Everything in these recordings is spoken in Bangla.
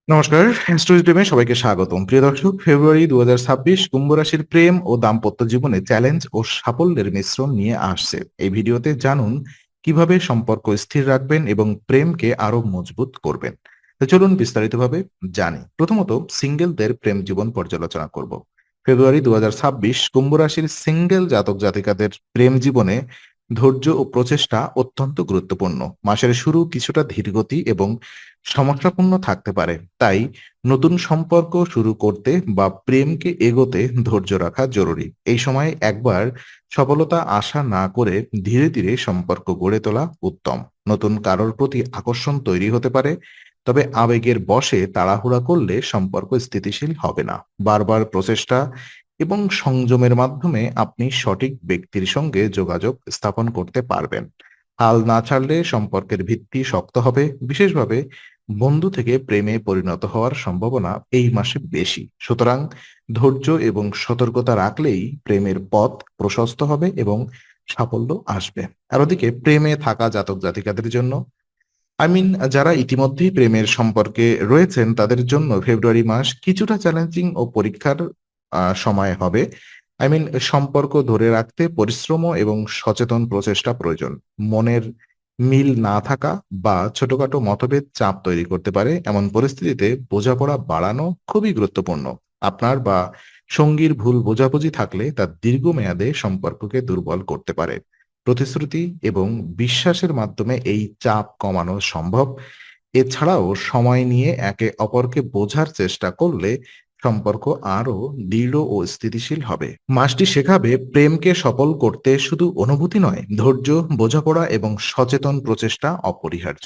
নমস্কার, স্টোরি টিমে সবাইকে স্বাগতম। প্রিয় দর্শক, ফেব্রুয়ারি ২০২৬ কুম্ভ রাশির প্রেম ও দাম্পত্য জীবনে চ্যালেঞ্জ ও সাফল্যের মিশ্রণ নিয়ে আসছে। এই ভিডিওতে জানুন কিভাবে সম্পর্ক স্থির রাখবেন এবং প্রেমকে আরো মজবুত করবেন। তো চলুন বিস্তারিতভাবে জানি। প্রথমত সিঙ্গেলদের প্রেম জীবন পর্যালোচনা করব। ফেব্রুয়ারি ২০২৬ কুম্ভ রাশির সিঙ্গেল জাতক জাতিকাদের প্রেম জীবনে ধৈর্য ও প্রচেষ্টা অত্যন্ত গুরুত্বপূর্ণ। মাসের শুরু কিছুটা ধীরগতি এবং সমস্যাপূর্ণ থাকতে পারে। তাই নতুন সম্পর্ক শুরু করতে বা প্রেমকে এগোতে ধৈর্য রাখা জরুরি। এই সময় একবার সফলতা আশা না করে ধীরে ধীরে সম্পর্ক গড়ে তোলা উত্তম। নতুন কারোর প্রতি আকর্ষণ তৈরি হতে পারে, তবে আবেগের বশে তাড়াহুড়া করলে সম্পর্ক স্থিতিশীল হবে না। বারবার প্রচেষ্টা এবং সংযমের মাধ্যমে আপনি সঠিক ব্যক্তির সঙ্গে যোগাযোগ স্থাপন করতে পারবেন। হাল না ছাড়লে সম্পর্কের ভিত্তি শক্ত হবে। বিশেষভাবে বন্ধু থেকে প্রেমে পরিণত হওয়ার সম্ভাবনা এই মাসে বেশি। সুতরাং ধৈর্য এবং সতর্কতা রাখলেই প্রেমের পথ প্রশস্ত হবে এবং সাফল্য আসবে। আর ওদিকে প্রেমে থাকা জাতক জাতিকাদের জন্য যারা ইতিমধ্যেই প্রেমের সম্পর্কে রয়েছেন তাদের জন্য ফেব্রুয়ারি মাস কিছুটা চ্যালেঞ্জিং ও পরীক্ষার সময় হবে। আই মিন সম্পর্ক ধরে রাখতে পরিশ্রম এবং সচেতন প্রচেষ্টা প্রয়োজন। মনের মিল না থাকা বা ছোটখাটো মতভেদ চাপ তৈরি করতে পারে। এমন পরিস্থিতিতে বোঝাপড়া বাড়ানো খুবই গুরুত্বপূর্ণ। আপনার বা সঙ্গীর ভুল বোঝাবুঝি থাকলে তা দীর্ঘমেয়াদে সম্পর্ককে দুর্বল করতে পারে। প্রতিশ্রুতি এবং বিশ্বাসের মাধ্যমে এই চাপ কমানো সম্ভব। এছাড়াও সময় নিয়ে একে অপরকে বোঝার চেষ্টা করলে সম্পর্ক আরো দৃঢ় ও স্থিতিশীল হবে। মাসটি শেখাবে প্রেমকে সফল করতে শুধু অনুভূতি নয়, ধৈর্য, বোঝাপড়া এবং সচেতন প্রচেষ্টা অপরিহার্য।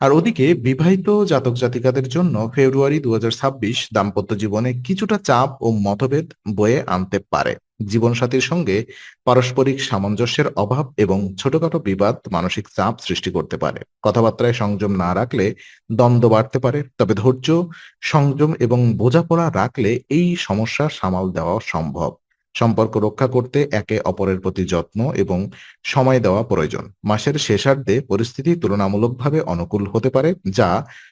আর ওদিকে বিবাহিত জাতক জাতিকাদের জন্য ফেব্রুয়ারি ২০২৬ দাম্পত্য জীবনে কিছুটা চাপ ও মতভেদ বয়ে আনতে পারে। জীবনসাথীর সঙ্গে পারস্পরিক সামঞ্জস্যের অভাব এবং ছোটখাটো বিবাদ মানসিক চাপ সৃষ্টি করতে পারে। কথাবার্তায় সংযম না রাখলে দ্বন্দ্ব বাড়তে পারে। তবে ধৈর্য, সংযম এবং বোঝাপড়া রাখলে এই সমস্যা সামাল দেওয়া সম্ভব। সম্পর্ক রক্ষা করতে একে অপরের প্রতি যত্ন এবং সময় দেওয়া প্রয়োজন। মাসের শেষার্ধে পরিস্থিতি তুলনামূলকভাবে অনুকূল হতে পারে, যা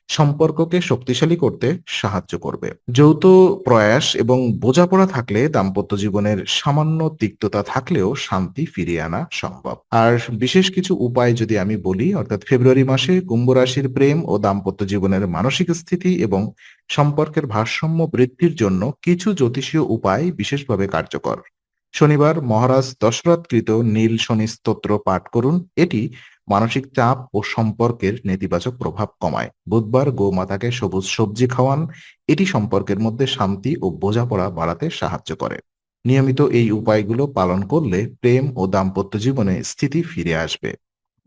সম্পর্ককে শক্তিশালী করতে সাহায্য করবে। যৌথ প্রয়াস এবং বোঝাপড়া থাকলে দাম্পত্য জীবনের সামান্য তিক্ততা থাকলেও শান্তি ফিরিয়ে আনা সম্ভব। আর বিশেষ কিছু উপায় যদি আমি বলি, অর্থাৎ ফেব্রুয়ারি মাসে কুম্ভ রাশির প্রেম ও দাম্পত্য জীবনের মানসিক স্থিতি এবং সম্পর্কের ভারসাম্য বৃদ্ধির জন্য কিছু জ্যোতিষীয় উপায় বিশেষভাবে কার্যকর। শনিবার মহারাজ দশরথকৃত নীল শনি স্তোত্র পাঠ করুন। এটি মানসিক চাপ ও সম্পর্কের নেতিবাচক প্রভাব কমায়। বুধবার গোমাতাকে সবুজ সবজি খাওয়ান। এটি সম্পর্কের মধ্যে শান্তি ও বোঝাপড়া বাড়াতে সাহায্য করে। নিয়মিত এই উপায়গুলো পালন করলে প্রেম ও দাম্পত্য জীবনে স্থিতি ফিরে আসবে,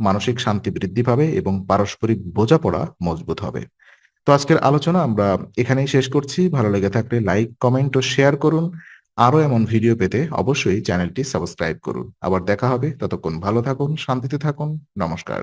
মানসিক শান্তি বৃদ্ধি পাবে এবং পারস্পরিক বোঝাপড়া মজবুত হবে। তো আজকের আলোচনা আমরা এখানেই শেষ করছি। ভালো লেগে থাকলে লাইক, কমেন্ট ও শেয়ার করুন। আরো এমন ভিডিও পেতে অবশ্যই চ্যানেলটি সাবস্ক্রাইব করুন। আবার দেখা হবে। ততক্ষণ ভালো থাকুন, শান্তিতে থাকুন। নমস্কার।